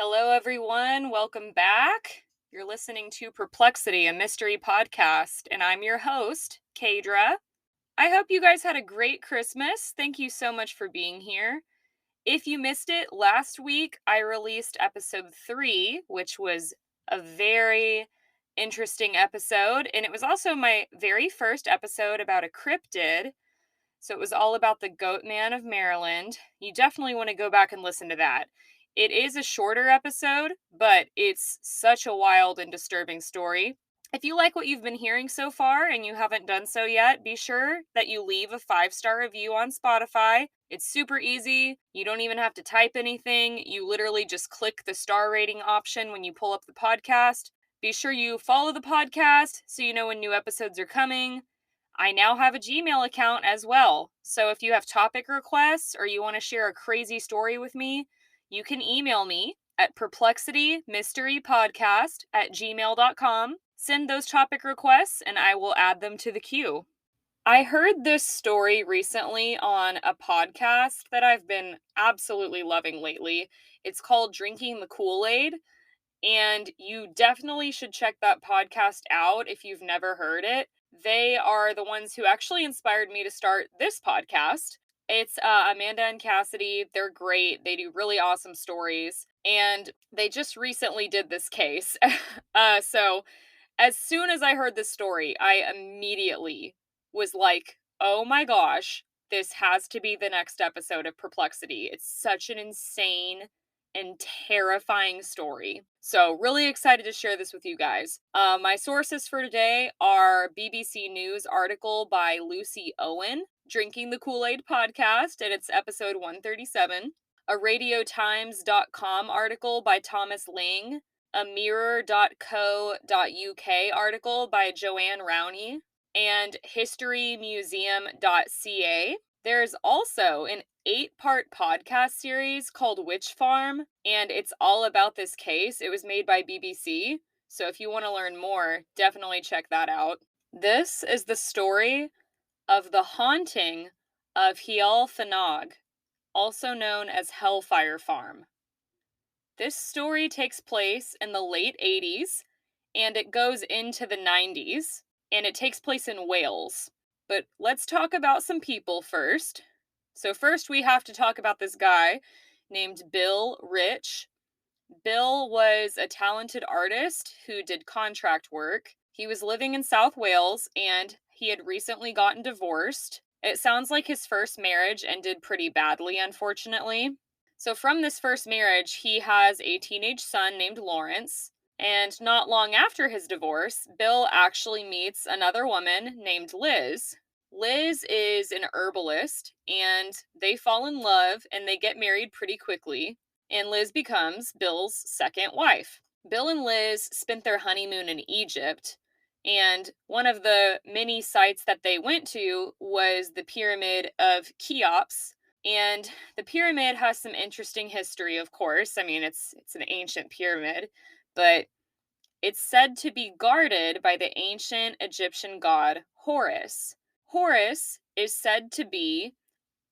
Hello, everyone. Welcome back. You're listening to Perplexity, a mystery podcast, and I'm your host, Kaydra. I hope you guys had a great Christmas. Thank you so much for being here. If you missed it, last week I released episode 3, which was a very interesting episode, and it was also my very first episode about a cryptid. So it was all about the Goat Man of Maryland. You definitely want to go back and listen to that. It is a shorter episode, but it's such a wild and disturbing story. If you like what you've been hearing so far and you haven't done so yet, be sure that you leave a 5-star review on Spotify. It's super easy. You don't even have to type anything. You literally just click the star rating option when you pull up the podcast. Be sure you follow the podcast so you know when new episodes are coming. I now have a Gmail account as well. So if you have topic requests or you want to share a crazy story with me, you can email me at perplexitymysterypodcast@gmail.com. Send those topic requests and I will add them to the queue. I heard this story recently on a podcast that I've been absolutely loving lately. It's called Drinking the Kool-Aid, and you definitely should check that podcast out if you've never heard it. They are the ones who actually inspired me to start this podcast. It's Amanda and Cassidy. They're great. They do really awesome stories. And they just recently did this case. So as soon as I heard this story, I immediately was like, oh my gosh, this has to be the next episode of Perplexity. It's such an insane and terrifying story. So really excited to share this with you guys. My sources for today are BBC News article by Lucy Owen, Drinking the Kool-Aid podcast, and it's episode 137. A radiotimes.com article by Thomas Ling, a mirror.co.uk article by Joanne Rowney, and historymuseum.ca. There's also an 8-part podcast series called Witch Farm, and it's all about this case. It was made by BBC, so if you want to learn more, definitely check that out. This is the story of the Haunting of Heol Fanog, also known as Hellfire Farm. This story takes place in the late 80s, and it goes into the 90s, and it takes place in Wales. But let's talk about some people first. So first we have to talk about this guy named Bill Rich. Bill was a talented artist who did contract work. He was living in South Wales and he had recently gotten divorced. It sounds like his first marriage ended pretty badly, unfortunately. So from this first marriage, he has a teenage son named Lawrence. And not long after his divorce, Bill actually meets another woman named Liz. Liz is an herbalist, and they fall in love and they get married pretty quickly, and Liz becomes Bill's second wife. Bill and Liz spent their honeymoon in Egypt, and one of the many sites that they went to was the Pyramid of Cheops, and the pyramid has some interesting history, of course. I mean, it's an ancient pyramid, but it's said to be guarded by the ancient Egyptian god Horus. Horus is said to be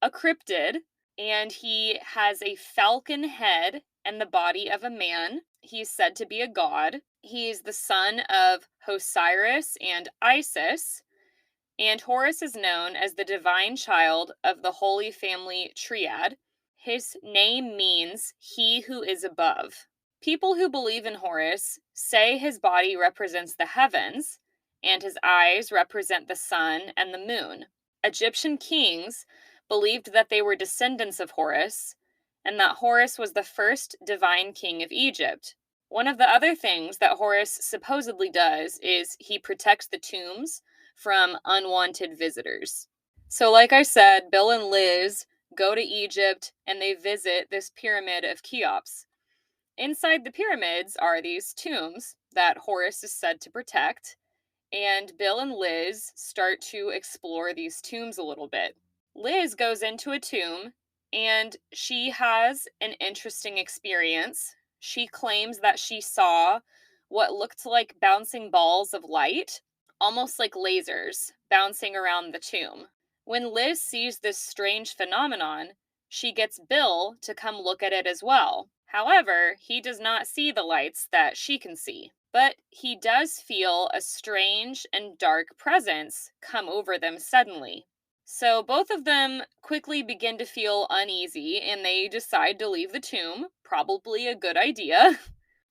a cryptid, and he has a falcon head and the body of a man. He's said to be a god. He's the son of Osiris and Isis, and Horus is known as the divine child of the Holy Family Triad. His name means he who is above. People who believe in Horus say his body represents the heavens, and his eyes represent the sun and the moon. Egyptian kings believed that they were descendants of Horus, and that Horus was the first divine king of Egypt. One of the other things that Horus supposedly does is he protects the tombs from unwanted visitors. So like I said, Bill and Liz go to Egypt and they visit this pyramid of Cheops. Inside the pyramids are these tombs that Horus is said to protect, and Bill and Liz start to explore these tombs a little bit. Liz goes into a tomb and she has an interesting experience. She claims that she saw what looked like bouncing balls of light, almost like lasers, bouncing around the tomb. When Liz sees this strange phenomenon, She gets Bill to come look at it as well. However, he does not see the lights that she can see, but he does feel a strange and dark presence come over them suddenly. So both of them quickly begin to feel uneasy and they decide to leave the tomb. Probably a good idea.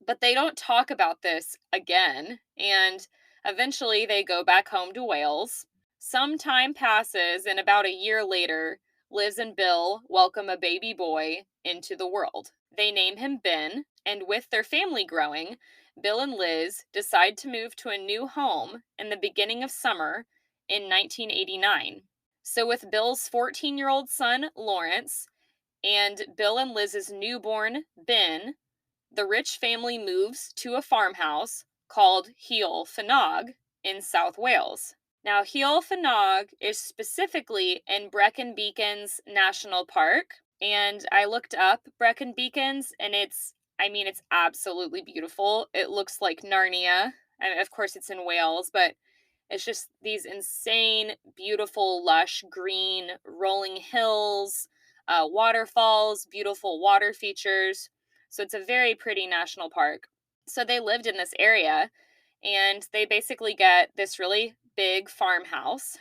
But they don't talk about this again, and eventually they go back home to Wales. Some time passes, and about a year later, Liz and Bill welcome a baby boy into the world. They name him Ben, and with their family growing, Bill and Liz decide to move to a new home in the beginning of summer in 1989. So, with Bill's 14-year-old son, Lawrence, and Bill and Liz's newborn, Ben, the rich family moves to a farmhouse called Heol Fanog in South Wales. Now, Heol Fanog is specifically in Brecon Beacons National Park, and I looked up Brecon Beacons, and it's absolutely beautiful. It looks like Narnia. I mean, of course, it's in Wales, but it's just these insane, beautiful, lush, green, rolling hills, waterfalls, beautiful water features. So it's a very pretty national park. So they lived in this area and they basically get this really big farmhouse.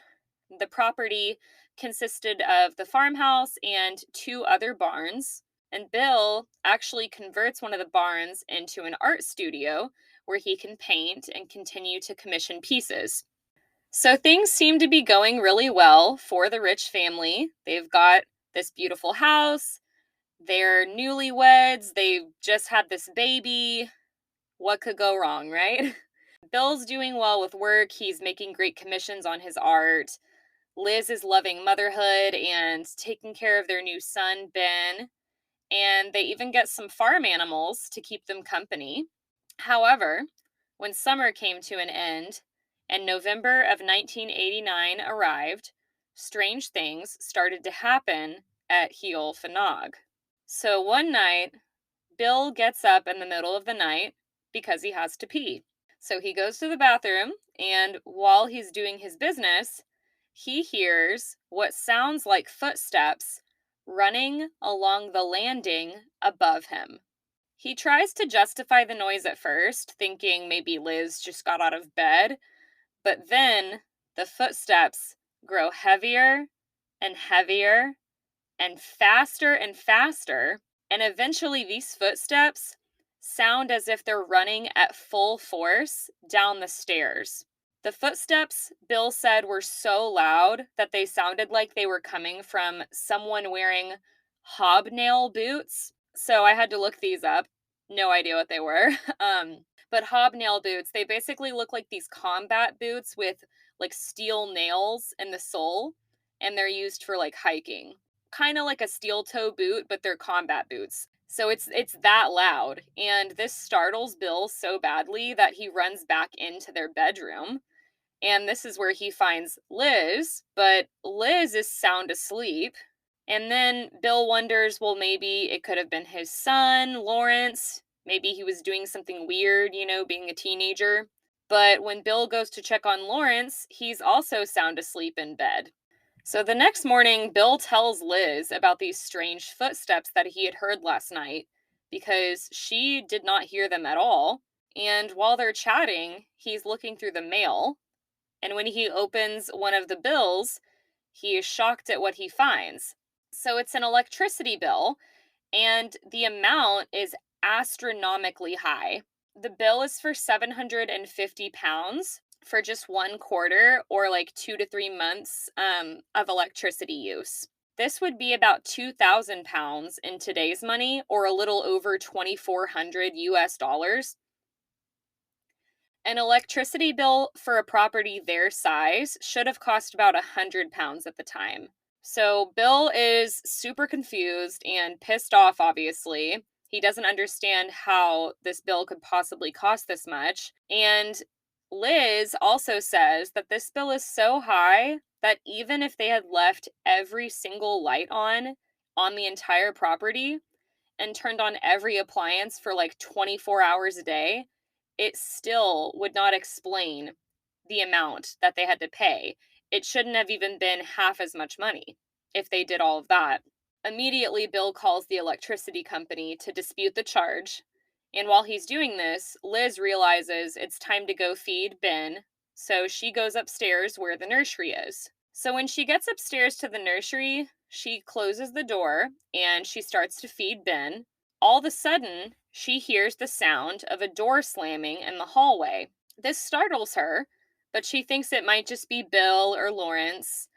The property consisted of the farmhouse and two other barns. And Bill actually converts one of the barns into an art studio where he can paint and continue to commission pieces. So things seem to be going really well for the rich family. They've got this beautiful house. They're newlyweds. They've just had this baby. What could go wrong, right? Bill's doing well with work. He's making great commissions on his art. Liz is loving motherhood and taking care of their new son, Ben. And they even get some farm animals to keep them company. However, when summer came to an end and November of 1989 arrived, strange things started to happen at Heol Fanog. So one night, Bill gets up in the middle of the night because he has to pee. So he goes to the bathroom, and while he's doing his business, he hears what sounds like footsteps running along the landing above him. He tries to justify the noise at first, thinking maybe Liz just got out of bed, but then the footsteps grow heavier and heavier and faster, and eventually these footsteps sound as if they're running at full force down the stairs. The footsteps, Bill said, were so loud that they sounded like they were coming from someone wearing hobnail boots. So I had to look these up. No idea what they were. But hobnail boots, they basically look like these combat boots with like steel nails in the sole, and they're used for like hiking. Kind of like a steel toe boot, but they're combat boots. So it's that loud, and this startles Bill so badly that he runs back into their bedroom. And this is where he finds Liz, but Liz is sound asleep. And then Bill wonders, well, maybe it could have been his son, Lawrence. Maybe he was doing something weird, being a teenager. But when Bill goes to check on Lawrence, he's also sound asleep in bed. So the next morning, Bill tells Liz about these strange footsteps that he had heard last night because she did not hear them at all. And while they're chatting, he's looking through the mail. And when he opens one of the bills, he is shocked at what he finds. So it's an electricity bill, and the amount is astronomically high. The bill is for £750 for just 1 quarter or like 2 to 3 months of electricity use. This would be about £2,000 in today's money, or a little over 2,400 US dollars. An electricity bill for a property their size should have cost about £100 at the time. So Bill is super confused and pissed off, obviously. He doesn't understand how this bill could possibly cost this much. And Liz also says that this bill is so high that even if they had left every single light on the entire property and turned on every appliance for like 24 hours a day, it still would not explain the amount that they had to pay. It shouldn't have even been half as much money if they did all of that. Immediately, Bill calls the electricity company to dispute the charge. And while he's doing this, Liz realizes it's time to go feed Ben, so she goes upstairs where the nursery is. So when she gets upstairs to the nursery, she closes the door and she starts to feed Ben. All of a sudden, she hears the sound of a door slamming in the hallway. This startles her, but she thinks it might just be Bill or Lawrence.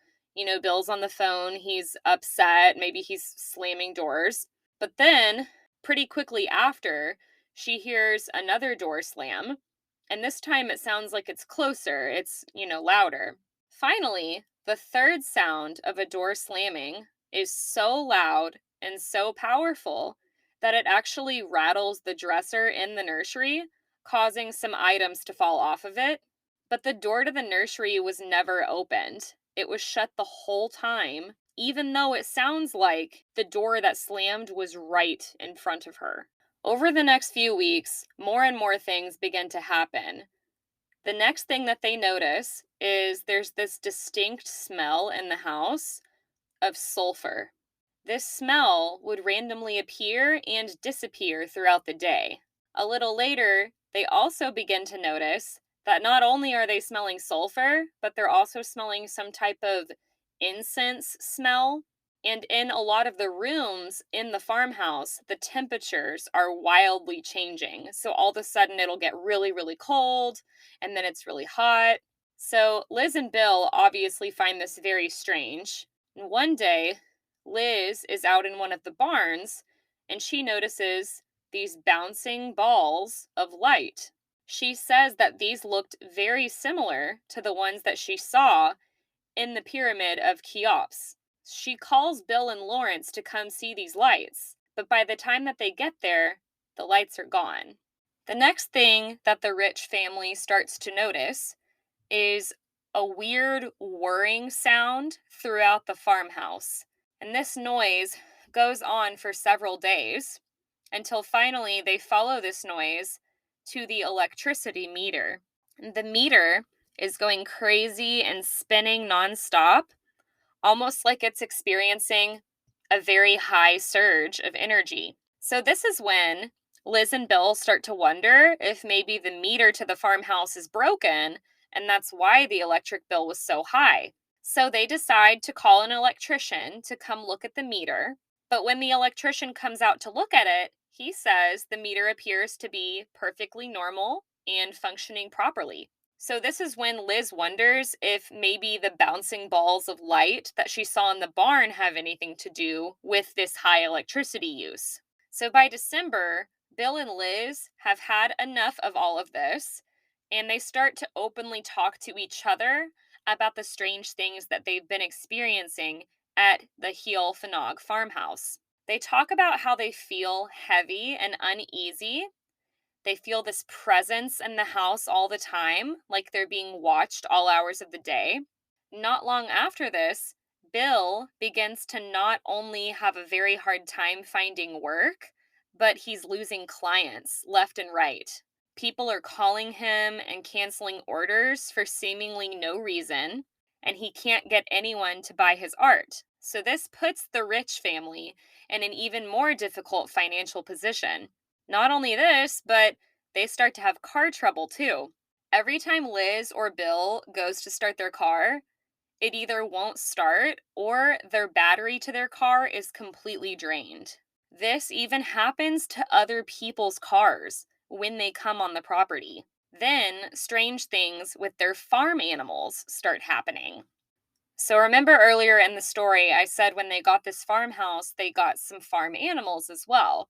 Bill's on the phone, he's upset, maybe he's slamming doors. But then, pretty quickly after, she hears another door slam, and this time it sounds like it's closer, it's, louder. Finally, the third sound of a door slamming is so loud and so powerful that it actually rattles the dresser in the nursery, causing some items to fall off of it. But the door to the nursery was never opened. It was shut the whole time, even though it sounds like the door that slammed was right in front of her. Over the next few weeks, more and more things begin to happen. The next thing that they notice is there's this distinct smell in the house of sulfur. This smell would randomly appear and disappear throughout the day. A little later, they also begin to notice that not only are they smelling sulfur, but they're also smelling some type of incense smell. And in a lot of the rooms in the farmhouse, the temperatures are wildly changing. So all of a sudden, it'll get really, really cold, and then it's really hot. So Liz and Bill obviously find this very strange. And one day, Liz is out in one of the barns and she notices these bouncing balls of light. She says that these looked very similar to the ones that she saw in the pyramid of Cheops. She calls Bill and Lawrence to come see these lights, but by the time that they get there, the lights are gone. The next thing that the rich family starts to notice is a weird whirring sound throughout the farmhouse. And this noise goes on for several days until finally they follow this noise to the electricity meter. The meter is going crazy and spinning nonstop, almost like it's experiencing a very high surge of energy. So this is when Liz and Bill start to wonder if maybe the meter to the farmhouse is broken, and that's why the electric bill was so high. So they decide to call an electrician to come look at the meter. But when the electrician comes out to look at it, he says the meter appears to be perfectly normal and functioning properly. So this is when Liz wonders if maybe the bouncing balls of light that she saw in the barn have anything to do with this high electricity use. So by December, Bill and Liz have had enough of all of this, and they start to openly talk to each other about the strange things that they've been experiencing at the Heol Fanog farmhouse. They talk about how they feel heavy and uneasy. They feel this presence in the house all the time, like they're being watched all hours of the day. Not long after this, Bill begins to not only have a very hard time finding work, but he's losing clients left and right. People are calling him and canceling orders for seemingly no reason, and he can't get anyone to buy his art. So this puts the rich family in an even more difficult financial position. Not only this, but they start to have car trouble too. Every time Liz or Bill goes to start their car, it either won't start or their battery to their car is completely drained. This even happens to other people's cars when they come on the property. Then, strange things with their farm animals start happening. So, remember earlier in the story, I said when they got this farmhouse, they got some farm animals as well.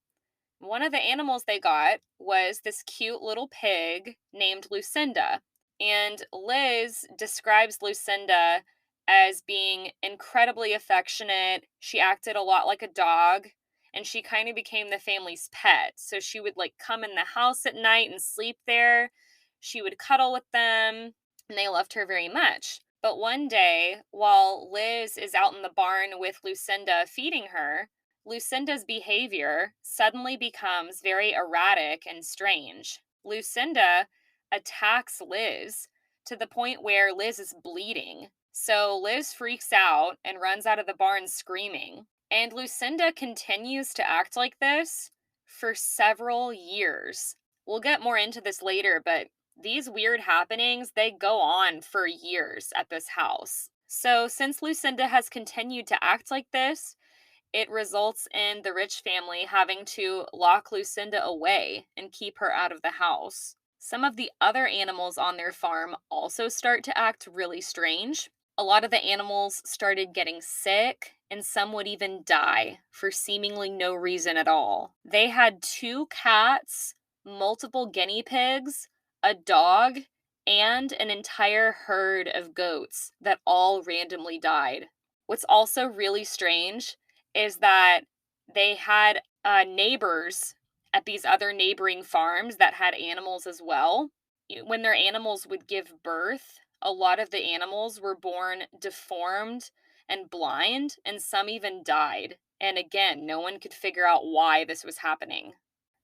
One of the animals they got was this cute little pig named Lucinda. And Liz describes Lucinda as being incredibly affectionate. She acted a lot like a dog, and she kind of became the family's pet. So she would come in the house at night and sleep there. She would cuddle with them, and they loved her very much. But one day, while Liz is out in the barn with Lucinda feeding her, Lucinda's behavior suddenly becomes very erratic and strange. Lucinda attacks Liz to the point where Liz is bleeding. So Liz freaks out and runs out of the barn screaming. And Lucinda continues to act like this for several years. We'll get more into this later, but these weird happenings, they go on for years at this house. So, since Lucinda has continued to act like this, it results in the rich family having to lock Lucinda away and keep her out of the house. Some of the other animals on their farm also start to act really strange. A lot of the animals started getting sick, and some would even die for seemingly no reason at all. They had two cats, multiple guinea pigs, a dog, and an entire herd of goats that all randomly died. What's also really strange is that they had neighbors at these other neighboring farms that had animals as well. When their animals would give birth, a lot of the animals were born deformed and blind, and some even died. And again, no one could figure out why this was happening.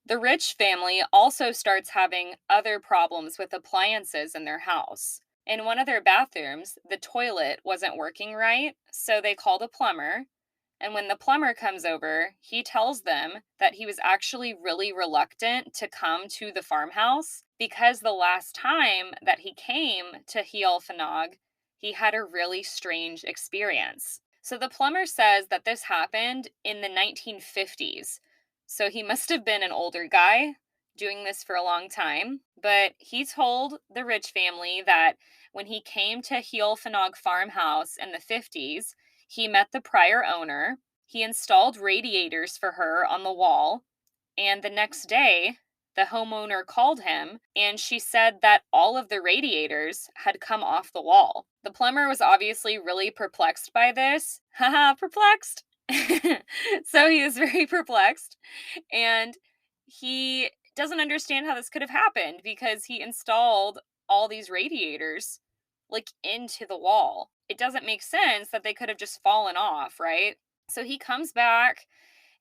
The rich family also starts having other problems with appliances in their house. In one of their bathrooms, the toilet wasn't working right, so they called a plumber. And when the plumber comes over, he tells them that he was actually really reluctant to come to the farmhouse because the last time that he came to Heol Fanog, he had a really strange experience. So the plumber says that this happened in the 1950s. So he must have been an older guy doing this for a long time. But he told the rich family that when he came to Heol Fanog farmhouse in the 50s, he met the prior owner. He installed radiators for her on the wall. And the next day, the homeowner called him and she said that all of the radiators had come off the wall. The plumber was obviously really perplexed by this. Haha, perplexed. So he was very perplexed and he doesn't understand how this could have happened because he installed all these radiators like into the wall. It doesn't make sense that they could have just fallen off, right? So he comes back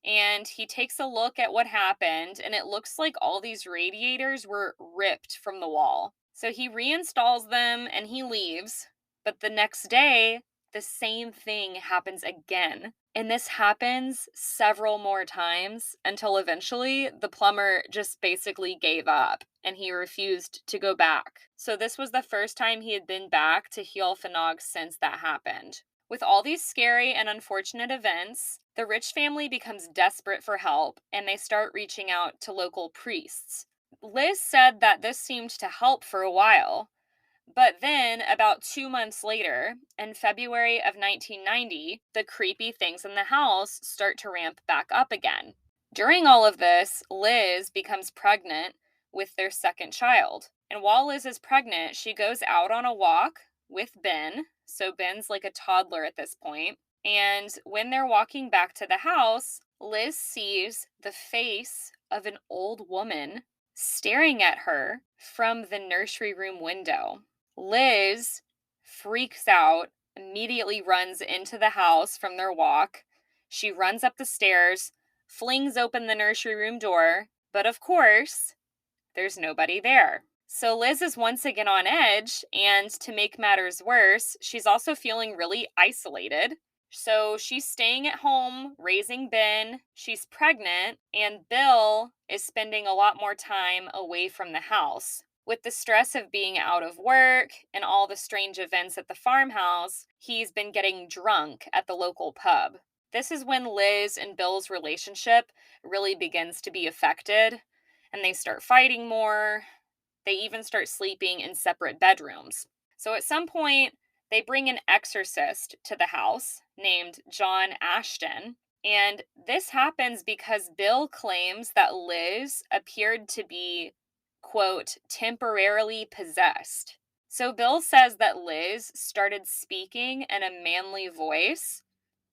and he takes a look at what happened, and it looks like all these radiators were ripped from the wall. So he reinstalls them and he leaves, but the next day, the same thing happens again. And this happens several more times until eventually the plumber just basically gave up and he refused to go back. So this was the first time he had been back to Heol Fanog since that happened. With all these scary and unfortunate events, the rich family becomes desperate for help and they start reaching out to local priests. Liz said that this seemed to help for a while, but then about 2 months later, in February of 1990, the creepy things in the house start to ramp back up again. During all of this, Liz becomes pregnant with their second child. And while Liz is pregnant, she goes out on a walk with Ben. So Ben's like a toddler at this point. And when they're walking back to the house, Liz sees the face of an old woman staring at her from the nursery room window. Liz freaks out, immediately runs into the house from their walk. She runs up the stairs, flings open the nursery room door, but of course, there's nobody there. So Liz is once again on edge, and to make matters worse, she's also feeling really isolated. So she's staying at home, raising Ben, she's pregnant, and Bill is spending a lot more time away from the house. With the stress of being out of work and all the strange events at the farmhouse, he's been getting drunk at the local pub. This is when Liz and Bill's relationship really begins to be affected, and they start fighting more. They even start sleeping in separate bedrooms. So at some point, they bring an exorcist to the house named John Ashton. And this happens because Bill claims that Liz appeared to be, quote, temporarily possessed. So Bill says that Liz started speaking in a manly voice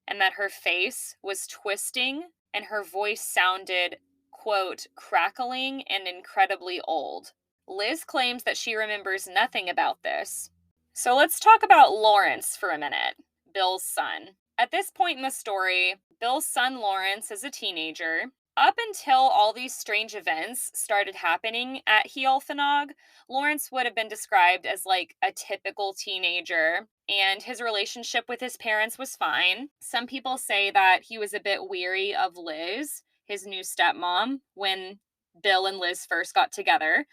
and that her face was twisting and her voice sounded, quote, crackling and incredibly old. Liz claims that she remembers nothing about this. So let's talk about Lawrence for a minute, Bill's son. At this point in the story, Bill's son Lawrence is a teenager. Up until all these strange events started happening at Heol Fanog, Lawrence would have been described as like a typical teenager, and his relationship with his parents was fine. Some people say that he was a bit weary of Liz, his new stepmom, when Bill and Liz first got together.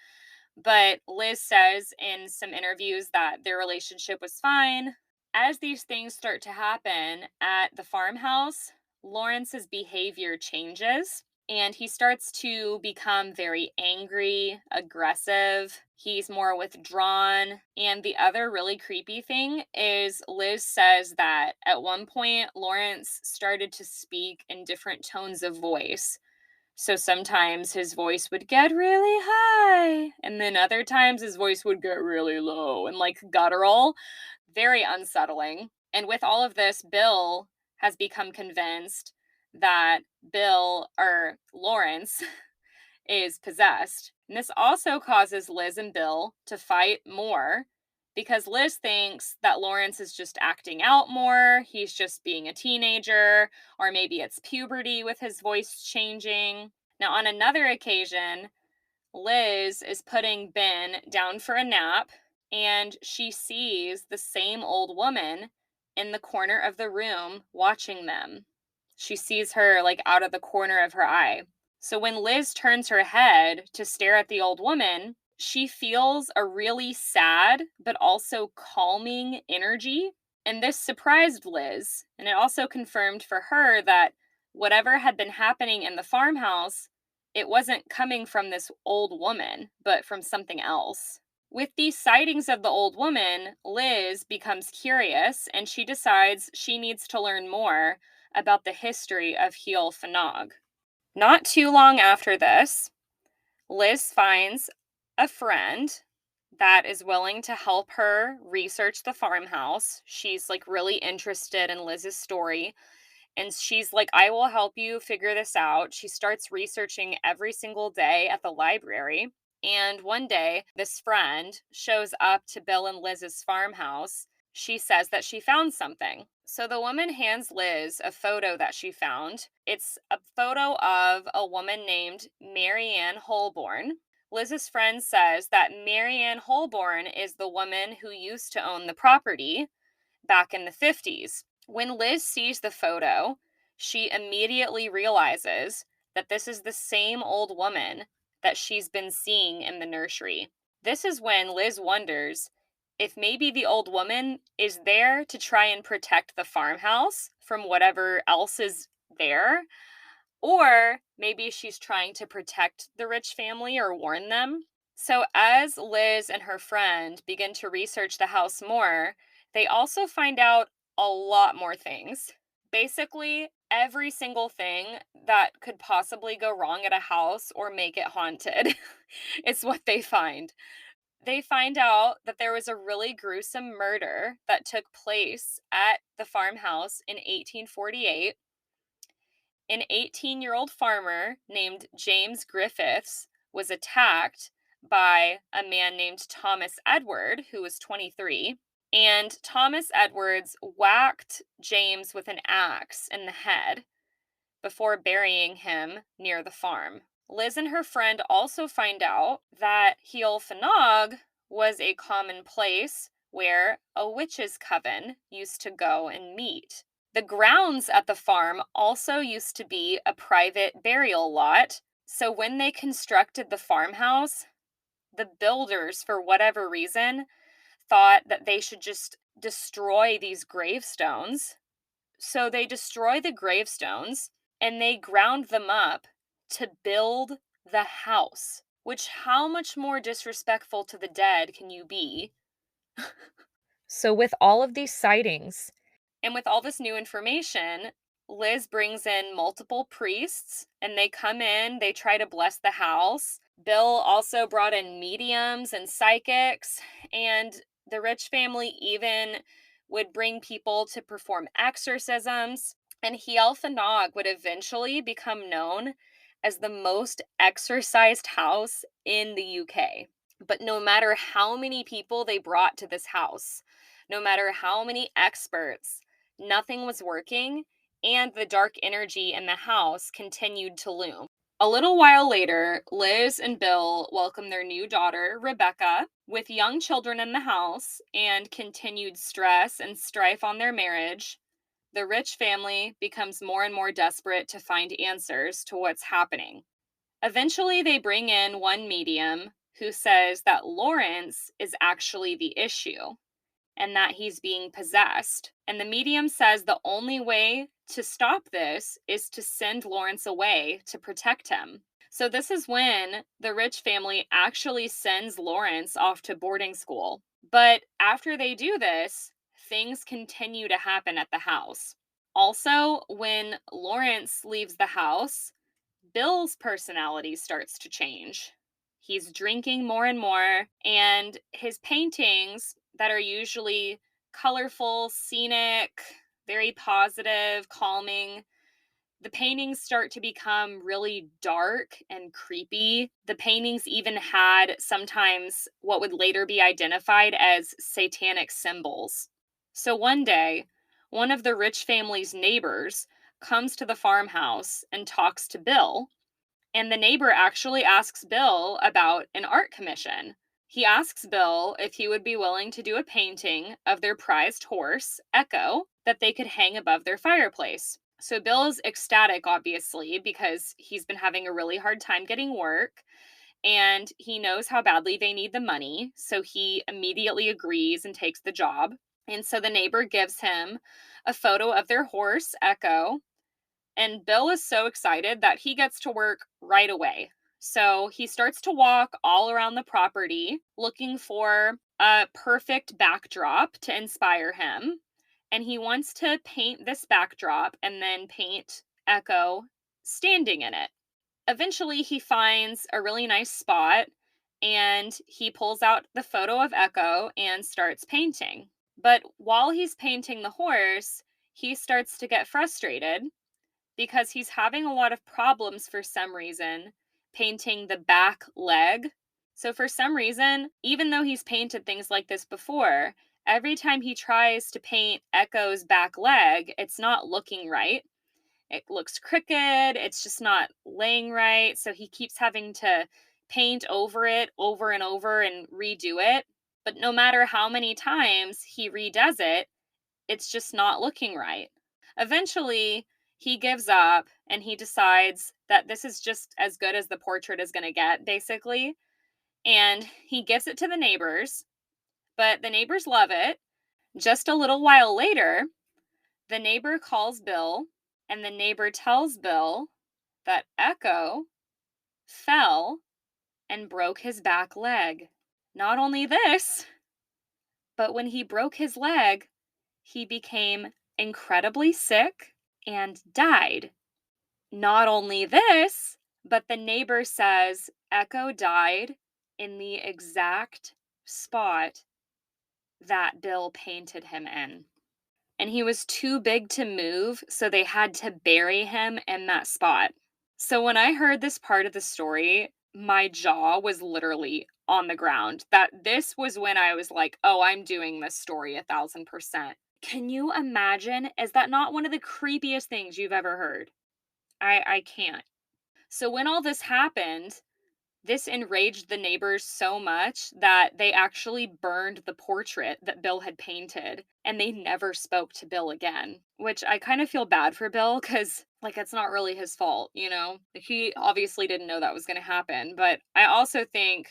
But Liz says in some interviews that their relationship was fine. As these things start to happen at the farmhouse, Lawrence's behavior changes and he starts to become very angry, aggressive. He's more withdrawn. And the other really creepy thing is Liz says that at one point, Lawrence started to speak in different tones of voice. So sometimes his voice would get really high, and then other times his voice would get really low and like guttural. Very unsettling. And with all of this, Bill has become convinced that Bill or Lawrence is possessed. And this also causes Liz and Bill to fight more because Liz thinks that Lawrence is just acting out more. He's just being a teenager, or maybe it's puberty with his voice changing. Now, on another occasion, Liz is putting Ben down for a nap and she sees the same old woman in the corner of the room watching them. She sees her like out of the corner of her eye. So when Liz turns her head to stare at the old woman, she feels a really sad but also calming energy. And this surprised Liz. And it also confirmed for her that whatever had been happening in the farmhouse, it wasn't coming from this old woman, but from something else. With these sightings of the old woman, Liz becomes curious and she decides she needs to learn more about the history of Heol Fanog. Not too long after this, Liz finds a friend that is willing to help her research the farmhouse. She's like really interested in Liz's story. And she's like, I will help you figure this out. She starts researching every single day at the library. And one day, this friend shows up to Bill and Liz's farmhouse. She says that she found something. So the woman hands Liz a photo that she found. It's a photo of a woman named Marianne Holborn. Liz's friend says that Marianne Holborn is the woman who used to own the property back in the 50s. When Liz sees the photo, she immediately realizes that this is the same old woman that she's been seeing in the nursery. This is when Liz wonders if maybe the old woman is there to try and protect the farmhouse from whatever else is there, or maybe she's trying to protect the rich family or warn them. So, as Liz and her friend begin to research the house more, they also find out a lot more things. Basically, every single thing that could possibly go wrong at a house or make it haunted is what they find. They find out that there was a really gruesome murder that took place at the farmhouse in 1848. An 18-year-old farmer named James Griffiths was attacked by a man named Thomas Edward, who was 23. And Thomas Edwards whacked James with an axe in the head before burying him near the farm. Liz and her friend also find out that Heol Fanog was a common place where a witch's coven used to go and meet. The grounds at the farm also used to be a private burial lot, so when they constructed the farmhouse, the builders, for whatever reason, thought that they should just destroy these gravestones. So they destroy the gravestones and they ground them up to build the house. Which, how much more disrespectful to the dead can you be? So, with all of these sightings and with all this new information, Liz brings in multiple priests and they come in, they try to bless the house. Bill also brought in mediums and psychics, and the rich family even would bring people to perform exorcisms. And Heol Fanog would eventually become known as the most exorcised house in the UK. But no matter how many people they brought to this house, no matter how many experts, nothing was working, and the dark energy in the house continued to loom. A little while later, Liz and Bill welcome their new daughter, Rebecca, with young children in the house and continued stress and strife on their marriage. The rich family becomes more and more desperate to find answers to what's happening. Eventually, they bring in one medium who says that Lawrence is actually the issue and that he's being possessed. And the medium says the only way to stop this is to send Lawrence away to protect him. So, this is when the rich family actually sends Lawrence off to boarding school. But after they do this, things continue to happen at the house. Also, when Lawrence leaves the house, Bill's personality starts to change. He's drinking more and more, and his paintings that are usually colorful, scenic, very positive, calming, the paintings start to become really dark and creepy. The paintings even had sometimes what would later be identified as satanic symbols. So one day, one of the rich family's neighbors comes to the farmhouse and talks to Bill, and the neighbor actually asks Bill about an art commission. He asks Bill if he would be willing to do a painting of their prized horse, Echo, that they could hang above their fireplace. So Bill is ecstatic, obviously, because he's been having a really hard time getting work and he knows how badly they need the money. So he immediately agrees and takes the job. And so the neighbor gives him a photo of their horse, Echo, and Bill is so excited that he gets to work right away. So he starts to walk all around the property looking for a perfect backdrop to inspire him. And he wants to paint this backdrop and then paint Echo standing in it. Eventually, he finds a really nice spot and he pulls out the photo of Echo and starts painting. But while he's painting the horse, he starts to get frustrated because he's having a lot of problems for some reason painting the back leg. So, for some reason, even though he's painted things like this before, every time he tries to paint Echo's back leg, it's not looking right. It looks crooked, it's just not laying right. So, he keeps having to paint over it over and over and redo it. But no matter how many times he redoes it, it's just not looking right. Eventually, he gives up and he decides that this is just as good as the portrait is going to get, basically. And he gives it to the neighbors, but the neighbors love it. Just a little while later, the neighbor calls Bill, and the neighbor tells Bill that Echo fell and broke his back leg. Not only this, but when he broke his leg, he became incredibly sick and died. Not only this, but the neighbor says Echo died in the exact spot that Bill painted him in. And he was too big to move, so they had to bury him in that spot. So when I heard this part of the story, my jaw was literally on the ground. That this was when I was like, oh, I'm doing this story 1,000%. Can you imagine? Is that not one of the creepiest things you've ever heard? I can't. So when all this happened, this enraged the neighbors so much that they actually burned the portrait that Bill had painted, and they never spoke to Bill again, which I kind of feel bad for Bill because, like, it's not really his fault, you know? Like, he obviously didn't know that was going to happen, but I also think,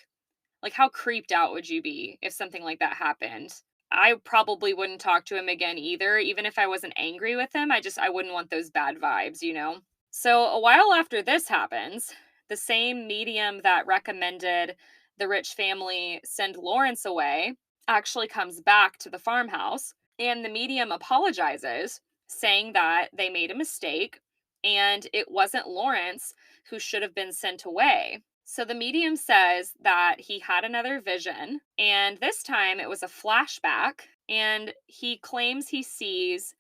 like, how creeped out would you be if something like that happened? I probably wouldn't talk to him again either, even if I wasn't angry with him. I wouldn't want those bad vibes, you know? So, a while after this happens, the same medium that recommended the rich family send Lawrence away actually comes back to the farmhouse, and the medium apologizes, saying that they made a mistake and it wasn't Lawrence who should have been sent away. So the medium says that he had another vision, and this time it was a flashback, and he claims he sees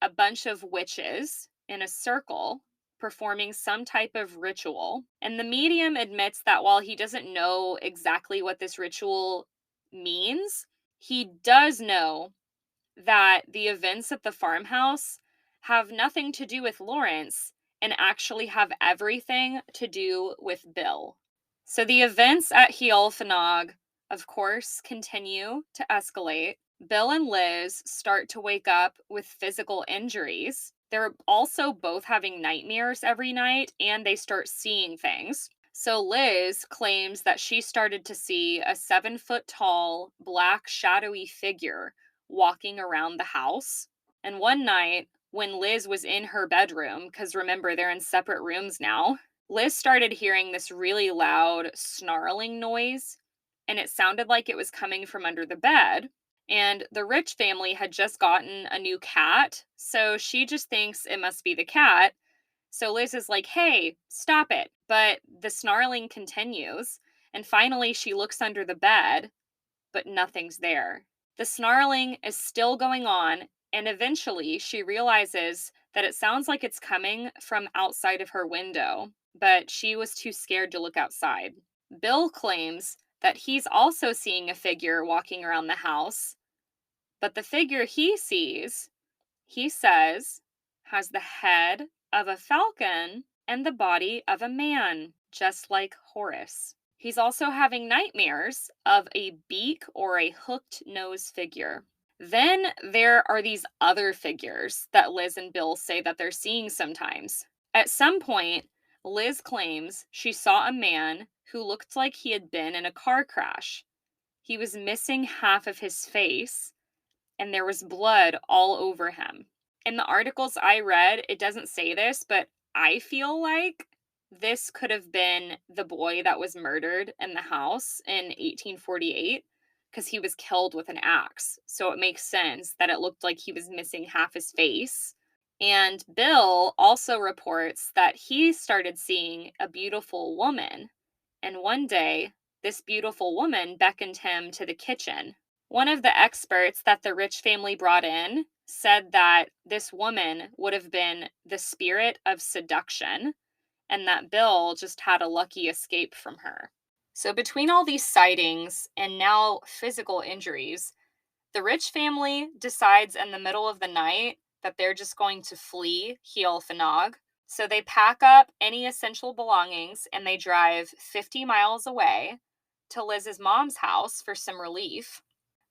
a bunch of witches in a circle performing some type of ritual. And the medium admits that while he doesn't know exactly what this ritual means, he does know that the events at the farmhouse have nothing to do with Lawrence and actually have everything to do with Bill. So the events at Heol Fanog, of course, continue to escalate. Bill and Liz start to wake up with physical injuries. They're also both having nightmares every night, and they start seeing things. So Liz claims that she started to see a 7-foot tall, black, shadowy figure walking around the house. And one night, when Liz was in her bedroom, because remember, they're in separate rooms now, Liz started hearing this really loud snarling noise, and it sounded like it was coming from under the bed. And the Rich family had just gotten a new cat, so she just thinks it must be the cat. So Liz is like, hey, stop it. But the snarling continues, and finally she looks under the bed, but nothing's there. The snarling is still going on, and eventually she realizes that it sounds like it's coming from outside of her window, but she was too scared to look outside. Bill claims that he's also seeing a figure walking around the house, but the figure he sees, he says, has the head of a falcon and the body of a man, just like Horace. He's also having nightmares of a beak or a hooked nose figure. Then there are these other figures that Liz and Bill say that they're seeing sometimes. At some point, Liz claims she saw a man who looked like he had been in a car crash. He was missing half of his face, and there was blood all over him. In the articles I read, it doesn't say this, but I feel like this could have been the boy that was murdered in the house in 1848 because he was killed with an axe. So it makes sense that it looked like he was missing half his face. And Bill also reports that he started seeing a beautiful woman. And one day, this beautiful woman beckoned him to the kitchen. One of the experts that the Rich family brought in said that this woman would have been the spirit of seduction and that Bill just had a lucky escape from her. So, between all these sightings and now physical injuries, the Rich family decides in the middle of the night that they're just going to flee Heol Fanog. So, they pack up any essential belongings and they drive 50 miles away to Liz's mom's house for some relief.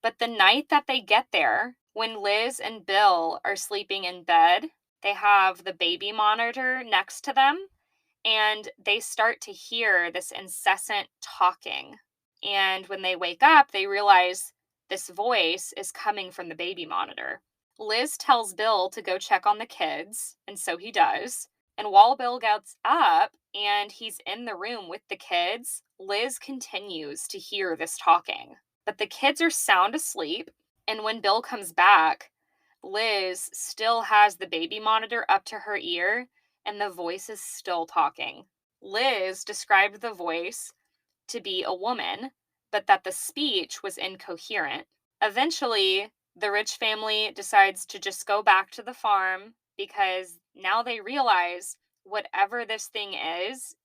But the night that they get there, when Liz and Bill are sleeping in bed, they have the baby monitor next to them, and they start to hear this incessant talking. And when they wake up, they realize this voice is coming from the baby monitor. Liz tells Bill to go check on the kids, and so he does. And while Bill gets up and he's in the room with the kids, Liz continues to hear this talking. But the kids are sound asleep, and when Bill comes back, Liz still has the baby monitor up to her ear, and the voice is still talking. Liz described the voice to be a woman, but that the speech was incoherent. Eventually, the Rich family decides to just go back to the farm because now they realize whatever this thing is,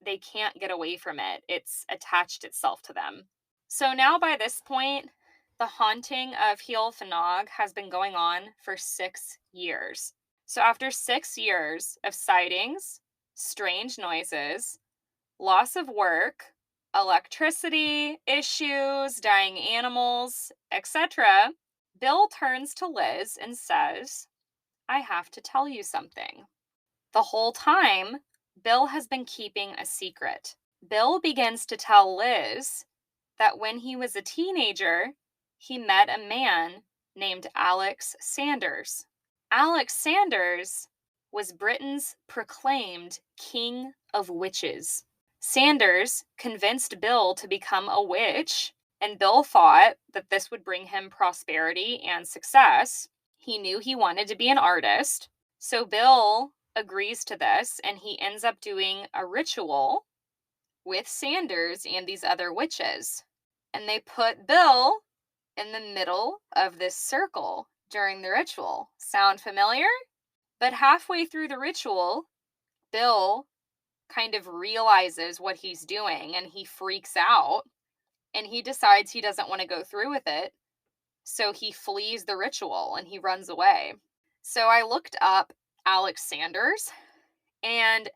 they can't get away from it. It's attached itself to them. So now by this point, the haunting of Heol Fanog has been going on for 6 years. So after 6 years of sightings, strange noises, loss of work, electricity issues, dying animals, etc., Bill turns to Liz and says, I have to tell you something. The whole time, Bill has been keeping a secret. Bill begins to tell Liz that when he was a teenager, he met a man named Alex Sanders. Alex Sanders was Britain's proclaimed king of witches. Sanders convinced Bill to become a witch, and Bill thought that this would bring him prosperity and success. He knew he wanted to be an artist, so Bill agrees to this, and he ends up doing a ritual with Sanders and these other witches. And they put Bill in the middle of this circle during the ritual. Sound familiar? But halfway through the ritual, Bill kind of realizes what he's doing and he freaks out and he decides he doesn't want to go through with it. So he flees the ritual and he runs away. So I looked up Alex Sanders, and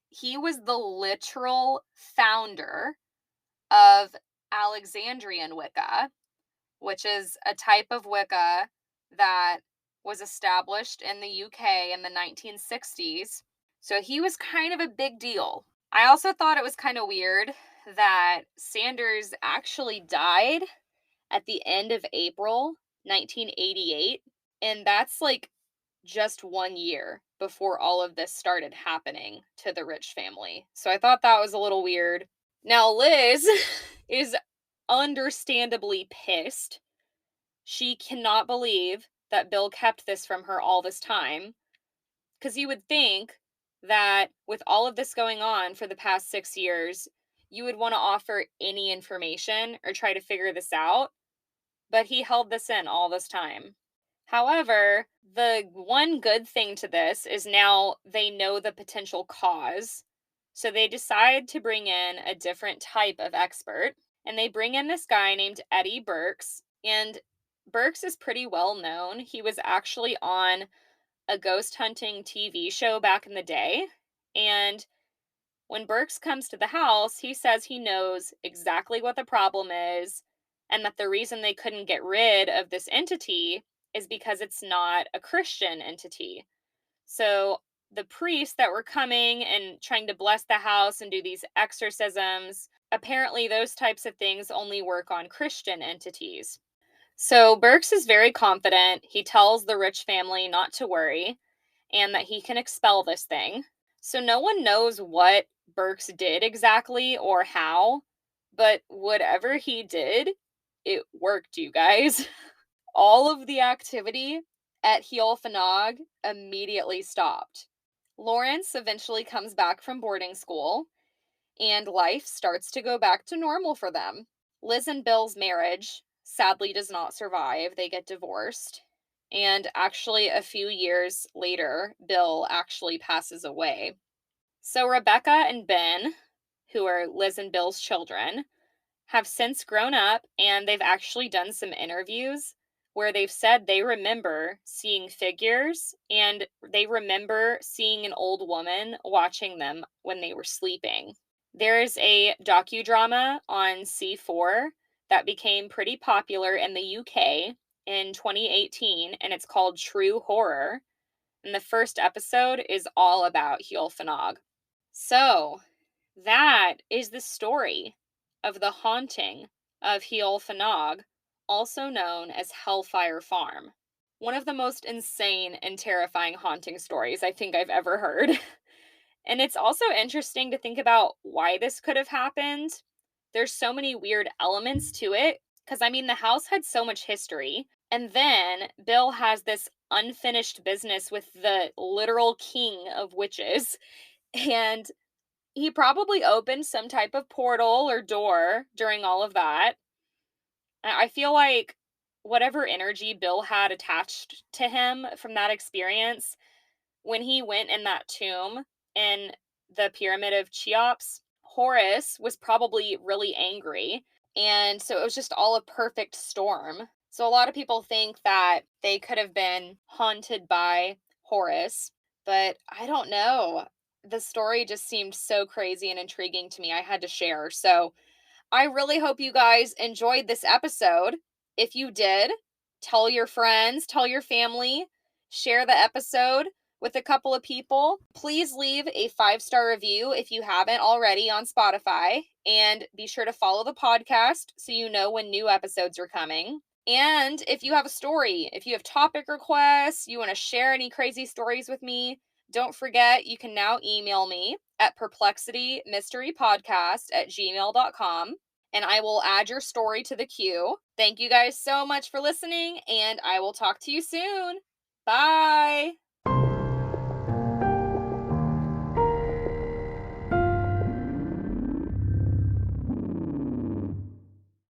he was the literal founder of Alexandrian Wicca, which is a type of Wicca that was established in the UK in the 1960s. So he was kind of a big deal. I also thought it was kind of weird that Sanders actually died at the end of April 1988, and that's like just 1 year before all of this started happening to the Rich family. So I thought that was a little weird. Now, Liz is understandably pissed. She cannot believe that Bill kept this from her all this time. Because you would think that with all of this going on for the past 6 years, you would want to offer any information or try to figure this out. But he held this in all this time. However, the one good thing to this is now they know the potential cause. So they decide to bring in a different type of expert. And they bring in this guy named Eddie Burks. And Burks is pretty well known. He was actually on a ghost hunting TV show back in the day. And when Burks comes to the house, he says he knows exactly what the problem is and that the reason they couldn't get rid of this entity is because it's not a Christian entity. So the priests that were coming and trying to bless the house and do these exorcisms, apparently those types of things only work on Christian entities. So Burks is very confident. He tells the Rich family not to worry and that he can expel this thing. So no one knows what Burks did exactly or how, but whatever he did, it worked, you guys. All of the activity at Heol Fanog immediately stopped. Lawrence eventually comes back from boarding school, and life starts to go back to normal for them. Liz and Bill's marriage sadly does not survive. They get divorced. And actually, a few years later, Bill actually passes away. So Rebecca and Ben, who are Liz and Bill's children, have since grown up, and they've actually done some interviews where they've said they remember seeing figures and they remember seeing an old woman watching them when they were sleeping. There's a docudrama on C4 that became pretty popular in the UK in 2018, and it's called True Horror. And the first episode is all about Heol Fanog. So, that is the story of the haunting of Heol Fanog, also known as Hellfire Farm. One of the most insane and terrifying haunting stories I think I've ever heard. And it's also interesting to think about why this could have happened. There's so many weird elements to it. Because, I mean, the house had so much history. And then Bill has this unfinished business with the literal king of witches. And he probably opened some type of portal or door during all of that. I feel like whatever energy Bill had attached to him from that experience, when he went in that tomb in the Pyramid of Cheops, Horus was probably really angry. And so it was just all a perfect storm. So a lot of people think that they could have been haunted by Horus, but I don't know. The story just seemed so crazy and intriguing to me. I had to share. So I really hope you guys enjoyed this episode. If you did, tell your friends, tell your family, share the episode with a couple of people. Please leave a 5-star review if you haven't already on Spotify, and be sure to follow the podcast so you know when new episodes are coming. And if you have a story, if you have topic requests, you want to share any crazy stories with me, don't forget you can now email me at perplexitymysterypodcast@gmail.com, and I will add your story to the queue. Thank you guys so much for listening, and I will talk to you soon. Bye!